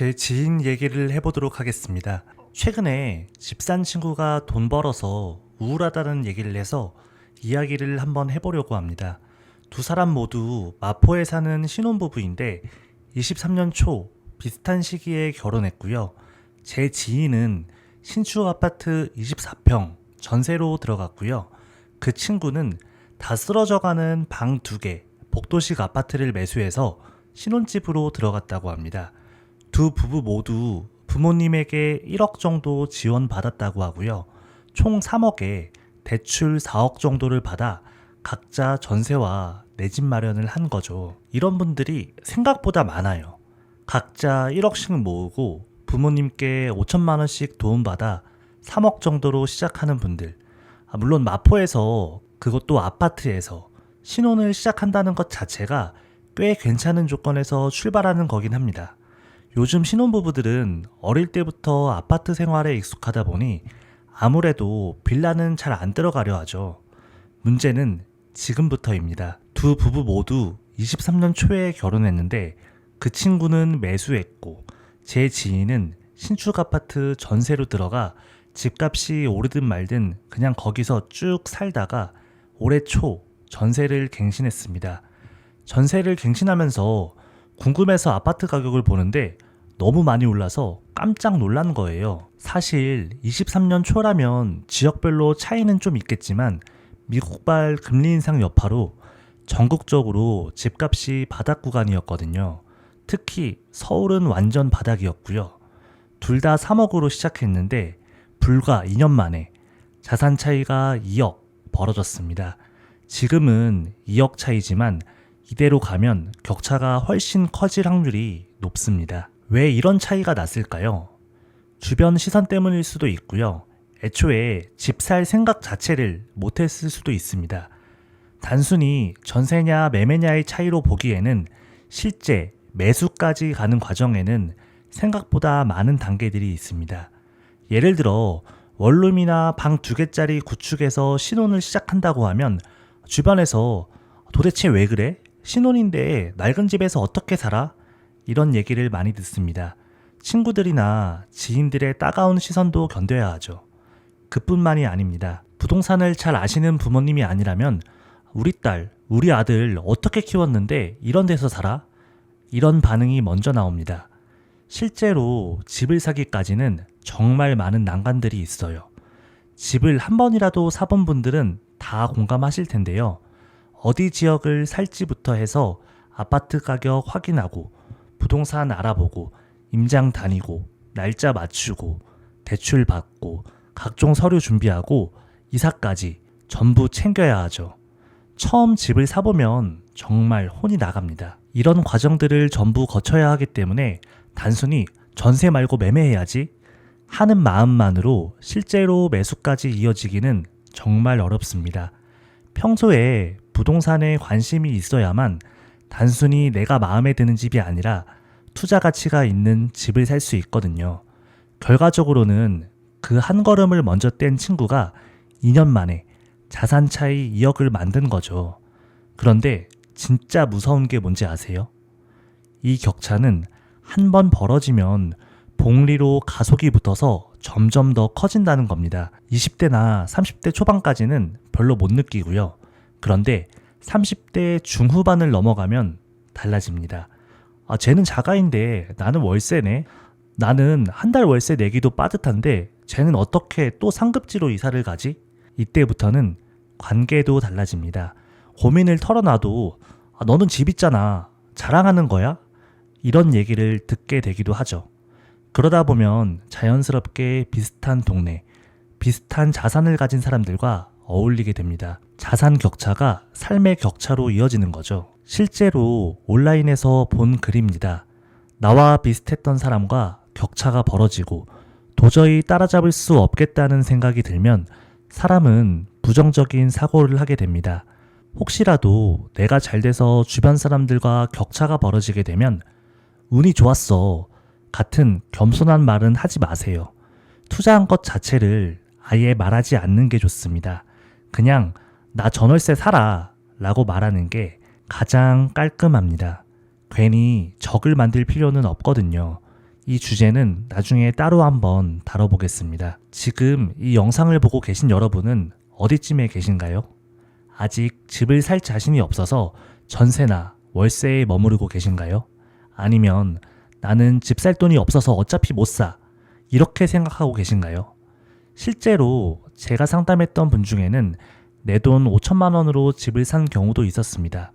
제 지인 얘기를 해보도록 하겠습니다. 최근에 집 산 친구가 돈 벌어서 우울하다는 얘기를 해서 이야기를 한번 해보려고 합니다. 두 사람 모두 마포에 사는 신혼부부인데 23년 초 비슷한 시기에 결혼했고요. 제 지인은 신축 아파트 24평 전세로 들어갔고요. 그 친구는 다 쓰러져가는 방 2개 복도식 아파트를 매수해서 신혼집으로 들어갔다고 합니다. 두 부부 모두 부모님에게 1억 정도 지원받았다고 하고요. 총 3억에 대출 4억 정도를 받아 각자 전세와 내 집 마련을 한 거죠. 이런 분들이 생각보다 많아요. 각자 1억씩 모으고 부모님께 5천만 원씩 도움받아 3억 정도로 시작하는 분들. 물론 마포에서, 그것도 아파트에서 신혼을 시작한다는 것 자체가 꽤 괜찮은 조건에서 출발하는 거긴 합니다. 요즘 신혼부부들은 어릴 때부터 아파트 생활에 익숙하다 보니 아무래도 빌라는 잘 안 들어가려 하죠. 문제는 지금부터입니다. 두 부부 모두 23년 초에 결혼했는데 그 친구는 매수했고 제 지인은 신축 아파트 전세로 들어가 집값이 오르든 말든 그냥 거기서 쭉 살다가 올해 초 전세를 갱신했습니다. 전세를 갱신하면서 궁금해서 아파트 가격을 보는데 너무 많이 올라서 깜짝 놀란 거예요. 사실 23년 초라면 지역별로 차이는 좀 있겠지만 미국발 금리 인상 여파로 전국적으로 집값이 바닥 구간이었거든요. 특히 서울은 완전 바닥이었고요. 둘 다 3억으로 시작했는데 불과 2년 만에 자산 차이가 2억 벌어졌습니다. 지금은 2억 차이지만 이대로 가면 격차가 훨씬 커질 확률이 높습니다. 왜 이런 차이가 났을까요? 주변 시선 때문일 수도 있고요. 애초에 집 살 생각 자체를 못했을 수도 있습니다. 단순히 전세냐 매매냐의 차이로 보기에는 실제 매수까지 가는 과정에는 생각보다 많은 단계들이 있습니다. 예를 들어 원룸이나 방 2개짜리 구축에서 신혼을 시작한다고 하면 주변에서 도대체 왜 그래? 신혼인데 낡은 집에서 어떻게 살아? 이런 얘기를 많이 듣습니다. 친구들이나 지인들의 따가운 시선도 견뎌야 하죠. 그뿐만이 아닙니다. 부동산을 잘 아시는 부모님이 아니라면 우리 딸, 우리 아들 어떻게 키웠는데 이런 데서 살아? 이런 반응이 먼저 나옵니다. 실제로 집을 사기까지는 정말 많은 난관들이 있어요. 집을 한 번이라도 사본 분들은 다 공감하실 텐데요. 어디 지역을 살지부터 해서 아파트 가격 확인하고 부동산 알아보고 임장 다니고 날짜 맞추고 대출 받고 각종 서류 준비하고 이사까지 전부 챙겨야 하죠. 처음 집을 사보면 정말 혼이 나갑니다. 이런 과정들을 전부 거쳐야 하기 때문에 단순히 전세 말고 매매해야지 하는 마음만으로 실제로 매수까지 이어지기는 정말 어렵습니다. 평소에 부동산에 관심이 있어야만 단순히 내가 마음에 드는 집이 아니라 투자 가치가 있는 집을 살 수 있거든요. 결과적으로는 그 한 걸음을 먼저 뗀 친구가 2년 만에 자산 차이 2억을 만든 거죠. 그런데 진짜 무서운 게 뭔지 아세요? 이 격차는 한 번 벌어지면 복리로 가속이 붙어서 점점 더 커진다는 겁니다. 20대나 30대 초반까지는 별로 못 느끼고요. 그런데 30대 중후반을 넘어가면 달라집니다. 쟤는 자가인데 나는 월세네. 나는 한 달 월세 내기도 빠듯한데 쟤는 어떻게 또 상급지로 이사를 가지? 이때부터는 관계도 달라집니다. 고민을 털어놔도 너는 집 있잖아. 자랑하는 거야? 이런 얘기를 듣게 되기도 하죠. 그러다 보면 자연스럽게 비슷한 동네, 비슷한 자산을 가진 사람들과 어울리게 됩니다. 자산 격차가 삶의 격차로 이어지는 거죠. 실제로 온라인에서 본 글입니다. 나와 비슷했던 사람과 격차가 벌어지고 도저히 따라잡을 수 없겠다는 생각이 들면 사람은 부정적인 사고를 하게 됩니다. 혹시라도 내가 잘 돼서 주변 사람들과 격차가 벌어지게 되면 운이 좋았어 같은 겸손한 말은 하지 마세요. 투자한 것 자체를 아예 말하지 않는 게 좋습니다. 그냥 나 전월세 살아 라고 말하는 게 가장 깔끔합니다. 괜히 적을 만들 필요는 없거든요. 이 주제는 나중에 따로 한번 다뤄보겠습니다. 지금 이 영상을 보고 계신 여러분은 어디쯤에 계신가요? 아직 집을 살 자신이 없어서 전세나 월세에 머무르고 계신가요? 아니면 나는 집 살 돈이 없어서 어차피 못 사, 이렇게 생각하고 계신가요? 실제로 제가 상담했던 분 중에는 내 돈 5천만 원으로 집을 산 경우도 있었습니다.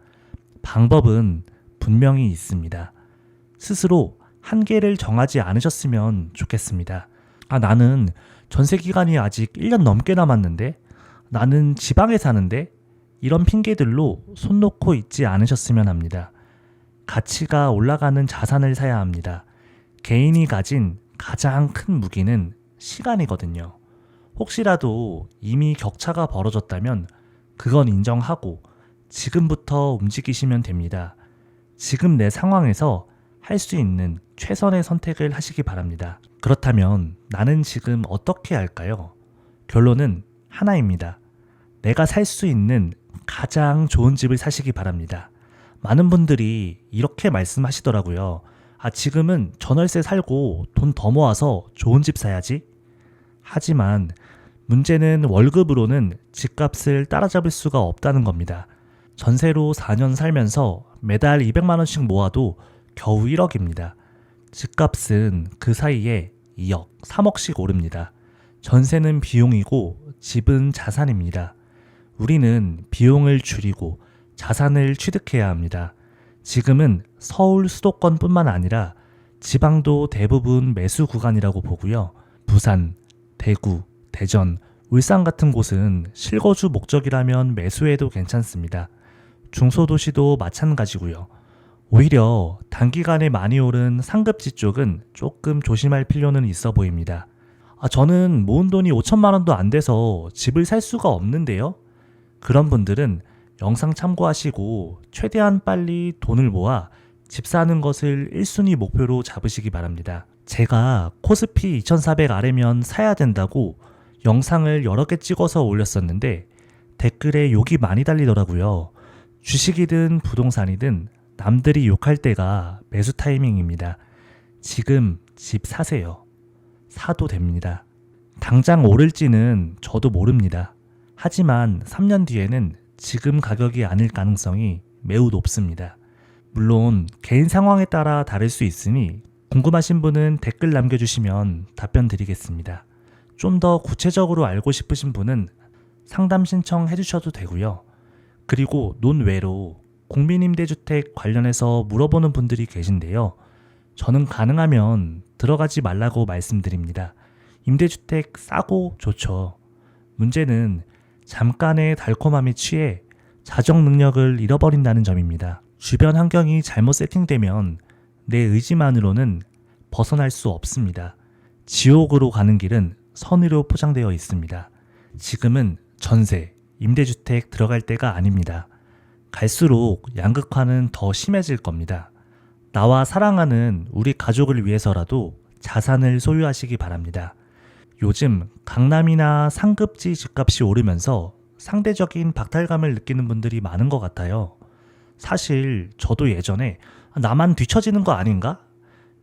방법은 분명히 있습니다. 스스로 한계를 정하지 않으셨으면 좋겠습니다. 나는 전세 기간이 아직 1년 넘게 남았는데, 나는 지방에 사는데, 이런 핑계들로 손 놓고 있지 않으셨으면 합니다. 가치가 올라가는 자산을 사야 합니다. 개인이 가진 가장 큰 무기는 시간이거든요. 혹시라도 이미 격차가 벌어졌다면 그건 인정하고 지금부터 움직이시면 됩니다. 지금 내 상황에서 할 수 있는 최선의 선택을 하시기 바랍니다. 그렇다면 나는 지금 어떻게 할까요? 결론은 하나입니다. 내가 살 수 있는 가장 좋은 집을 사시기 바랍니다. 많은 분들이 이렇게 말씀하시더라고요. 지금은 전월세 살고 돈 더 모아서 좋은 집 사야지. 하지만 문제는 월급으로는 집값을 따라잡을 수가 없다는 겁니다. 전세로 4년 살면서 매달 200만 원씩 모아도 겨우 1억입니다. 집값은 그 사이에 2억, 3억씩 오릅니다. 전세는 비용이고 집은 자산입니다. 우리는 비용을 줄이고 자산을 취득해야 합니다. 지금은 서울 수도권뿐만 아니라 지방도 대부분 매수 구간이라고 보고요. 부산, 대구, 대전, 울산 같은 곳은 실거주 목적이라면 매수해도 괜찮습니다. 중소도시도 마찬가지고요. 오히려 단기간에 많이 오른 상급지 쪽은 조금 조심할 필요는 있어 보입니다. 저는 모은 돈이 5천만 원도 안 돼서 집을 살 수가 없는데요. 그런 분들은 영상 참고하시고 최대한 빨리 돈을 모아 집 사는 것을 1순위 목표로 잡으시기 바랍니다. 제가 코스피 2400 아래면 사야 된다고 영상을 여러 개 찍어서 올렸었는데 댓글에 욕이 많이 달리더라고요. 주식이든 부동산이든 남들이 욕할 때가 매수 타이밍입니다. 지금 집 사세요. 사도 됩니다. 당장 오를지는 저도 모릅니다. 하지만 3년 뒤에는 지금 가격이 아닐 가능성이 매우 높습니다. 물론 개인 상황에 따라 다를 수 있으니 궁금하신 분은 댓글 남겨주시면 답변 드리겠습니다. 좀 더 구체적으로 알고 싶으신 분은 상담 신청해 주셔도 되고요. 그리고 논외로 국민임대주택 관련해서 물어보는 분들이 계신데요. 저는 가능하면 들어가지 말라고 말씀드립니다. 임대주택 싸고 좋죠. 문제는 잠깐의 달콤함에 취해 자정 능력을 잃어버린다는 점입니다. 주변 환경이 잘못 세팅되면 내 의지만으로는 벗어날 수 없습니다. 지옥으로 가는 길은 선으로 포장되어 있습니다. 지금은 전세, 임대주택 들어갈 때가 아닙니다. 갈수록 양극화는 더 심해질 겁니다. 나와 사랑하는 우리 가족을 위해서라도 자산을 소유하시기 바랍니다. 요즘 강남이나 상급지 집값이 오르면서 상대적인 박탈감을 느끼는 분들이 많은 것 같아요. 사실 저도 예전에 나만 뒤처지는 거 아닌가?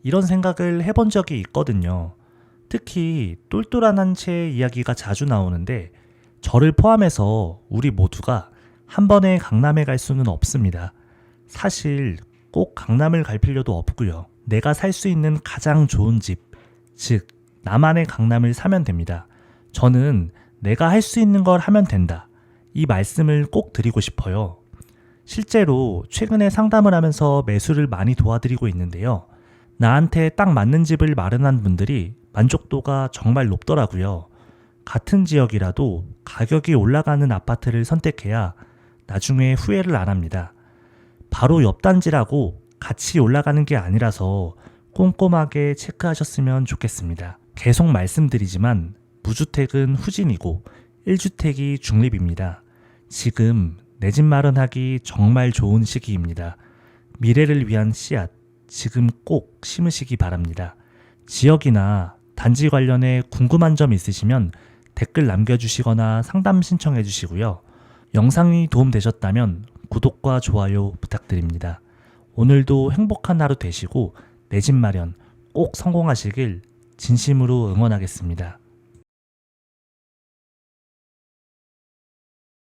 이런 생각을 해본 적이 있거든요. 특히 똘똘한 한 채 이야기가 자주 나오는데 저를 포함해서 우리 모두가 한 번에 강남에 갈 수는 없습니다. 사실 꼭 강남을 갈 필요도 없고요. 내가 살 수 있는 가장 좋은 집, 즉 나만의 강남을 사면 됩니다. 저는 내가 할 수 있는 걸 하면 된다. 이 말씀을 꼭 드리고 싶어요. 실제로 최근에 상담을 하면서 매수를 많이 도와드리고 있는데요. 나한테 딱 맞는 집을 마련한 분들이 만족도가 정말 높더라고요. 같은 지역이라도 가격이 올라가는 아파트를 선택해야 나중에 후회를 안 합니다. 바로 옆 단지라고 같이 올라가는 게 아니라서 꼼꼼하게 체크하셨으면 좋겠습니다. 계속 말씀드리지만 무주택은 후진이고 1주택이 중립입니다. 지금 내 집 마련하기 정말 좋은 시기입니다. 미래를 위한 씨앗, 지금 꼭 심으시기 바랍니다. 지역이나 단지 관련해 궁금한 점 있으시면 댓글 남겨주시거나 상담 신청해 주시고요. 영상이 도움되셨다면 구독과 좋아요 부탁드립니다. 오늘도 행복한 하루 되시고 내 집 마련 꼭 성공하시길 진심으로 응원하겠습니다.